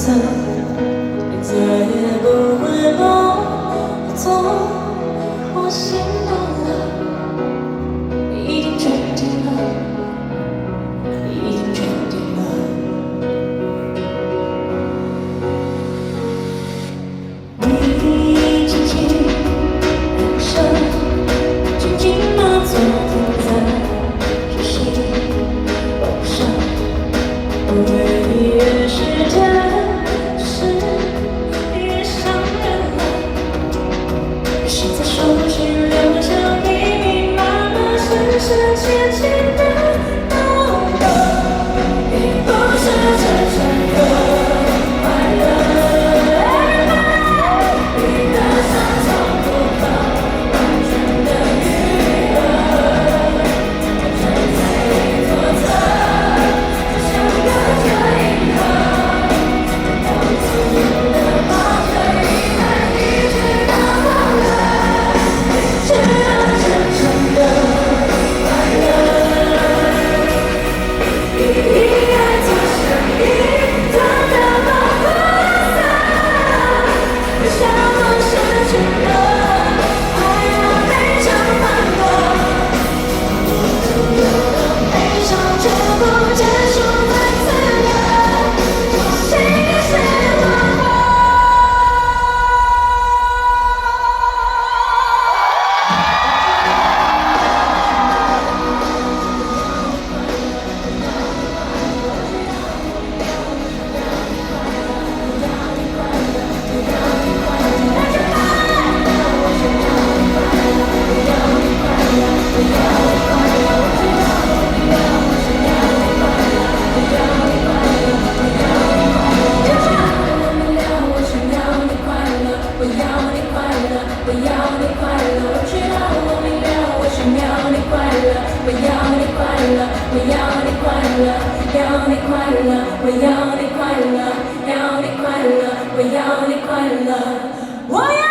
色，你再也不会帮我做。我心动了，已经决定了，已经决定了。你轻轻让手紧紧地坐停在这心房上，我为你越是坚持，越伤人了。于是在手心留下密密麻麻、深深浅浅的刀疤，并不是真正的快乐。你的伤从不到完全的愈合，我站在你左侧，就像隔着银河，等到自由的把对爱一直到忘了，直到真正的快乐。你应该做生意，真的把快乐散，别像我失去了，快乐非常难过，所有的悲伤全部结束在此刻，我心里是我吧。我要你快乐，我知道我明了，我想要你快乐，我要你快乐，我要你快乐，要你快乐，我要你快乐，要你快乐，我要你快乐，我要。